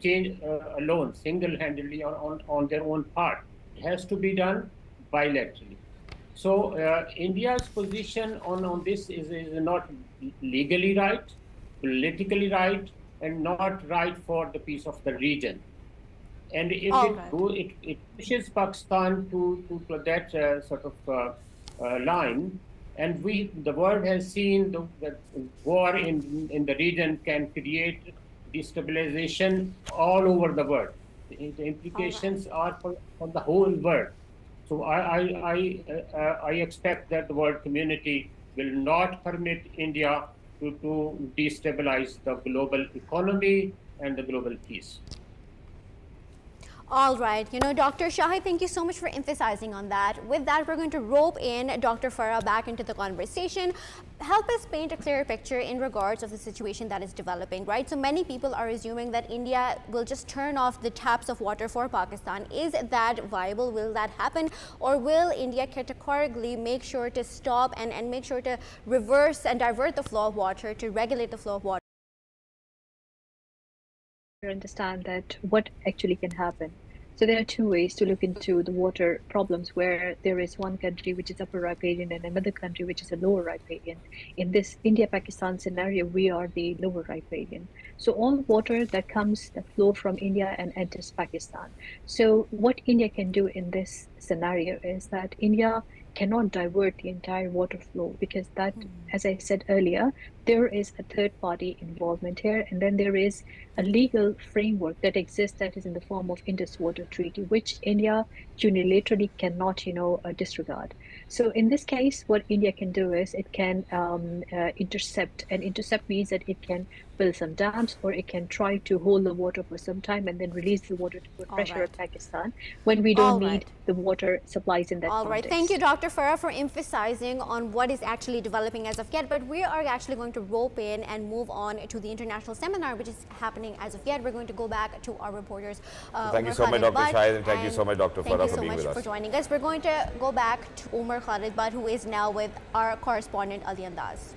change alone, single-handedly, or on their own part. It has to be done bilaterally. So India's position on this is not legally right, politically right, and not right for the peace of the region. And if All it right. go, it pushes Pakistan to that sort of line, and the world has seen the war in the region can create destabilization all over the world. The All right. implications are for the whole world. So I expect that the world community will not permit India to destabilize the global economy and the global peace. All right. Dr. Shahi, thank you so much for emphasizing on that. With that, we're going to rope in Dr. Farah back into the conversation. Help us paint a clearer picture in regards of the situation that is developing, right? So many people are assuming that India will just turn off the taps of water for Pakistan. Is that viable? Will that happen? Or will India categorically make sure to stop and make sure to reverse and divert the flow of water, to regulate the flow of water? Understand that what actually can happen. So there are two ways to look into the water problems where there is one country which is upper riparian and another country which is a lower riparian. In this India-Pakistan scenario, we are the lower riparian. So all water that flow from India and enters Pakistan. So what India can do in this scenario is that India cannot divert the entire water flow because that, as I said earlier, there is a third party involvement here, and then there is a legal framework that exists that is in the form of Indus Water Treaty, which India unilaterally cannot, disregard. So in this case, what India can do is it can intercept, and intercept means that it can build some dams or it can try to hold the water for some time and then release the water to put All pressure on right. Pakistan when we don't All need right. the water supplies in that All right. Thank you, context. Dr. Farah, for emphasizing on what is actually developing as of yet. But we are actually going to rope in and move on to the international seminar, which is happening as of yet. We're going to go back to our reporters, Thank you Umar so much, Khalid Dr. Butt, Shahid, and thank you and so much, Dr. thank Farah, you for so being much with for us. joining us. We're going to go back to Umar Khalid Butt, who is now with our correspondent, Ali Andaz.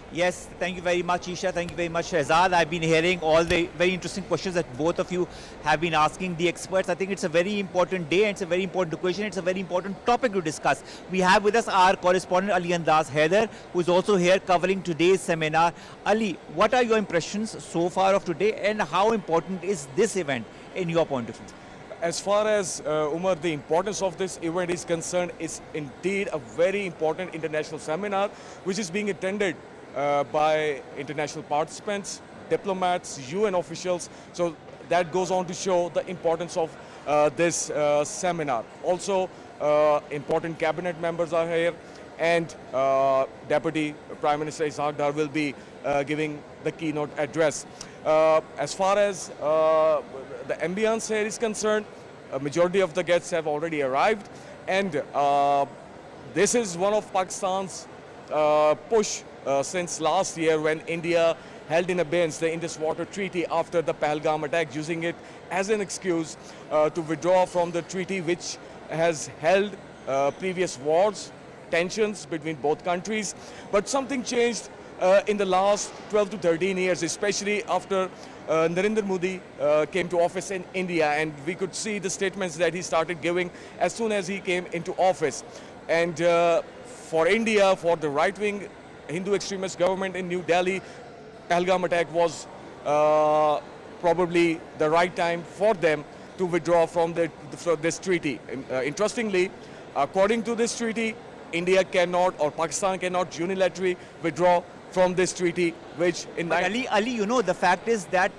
Yes, thank you very much, Isha. Thank you very much, Shehzad. I've been hearing all the very interesting questions that both of you have been asking the experts. I think it's a very important day, and it's a very important question. It's a very important topic to discuss. We have with us our correspondent, Ali Andaz Haider, who is also here covering today's seminar. Ali, what are your impressions so far of today, and how important is this event in your point of view? As far as Umar, the importance of this event is concerned, it's indeed a very important international seminar which is being attended by international participants, diplomats, UN officials. So that goes on to show the importance of this seminar. Also, important cabinet members are here, and Deputy Prime Minister Ishaq Dar will be giving the keynote address. As far as the ambience here is concerned, a majority of the guests have already arrived, and this is one of Pakistan's push since last year when India held in abeyance the Indus Water Treaty after the Pahalgam attack, using it as an excuse to withdraw from the treaty which has held previous wars, tensions between both countries. But something changed in the last 12 to 13 years, especially after Narendra Modi came to office in India, and we could see the statements that he started giving as soon as he came into office. And for India, for the right-wing Hindu extremist government in New Delhi, Pahalgam attack was probably the right time for them to withdraw from this treaty. Interestingly, according to this treaty, India cannot, or Pakistan cannot unilaterally withdraw from this treaty, which in But Ali, the fact is that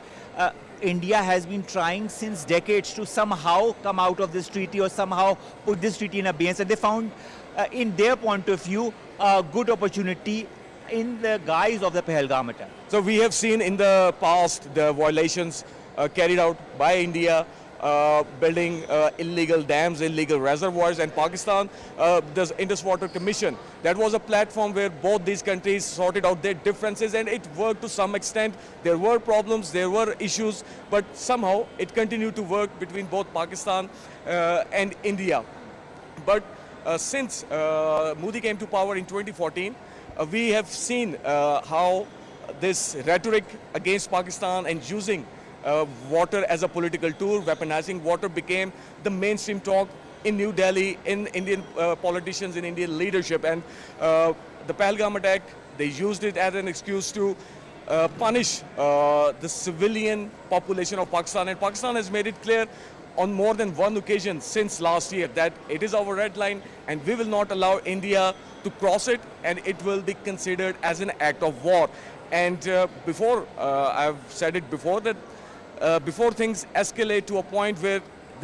India has been trying since decades to somehow come out of this treaty or somehow put this treaty in abeyance, and they found, in their point of view, a good opportunity in the guise of the Pahalgam attack. So we have seen in the past the violations carried out by India, building illegal dams, illegal reservoirs, and Pakistan, the Indus Water Commission. That was a platform where both these countries sorted out their differences, and it worked to some extent. There were problems, there were issues, but somehow it continued to work between both Pakistan and India. But since Modi came to power in 2014, we have seen how this rhetoric against Pakistan and using water as a political tool, weaponizing water became the mainstream talk in New Delhi, in Indian politicians, in Indian leadership. And the Pahalgam attack, they used it as an excuse to punish the civilian population of Pakistan. And Pakistan has made it clear on more than one occasion since last year that it is our red line and we will not allow India to cross it, and it will be considered as an act of war. And I've said it before that before things escalate to a point where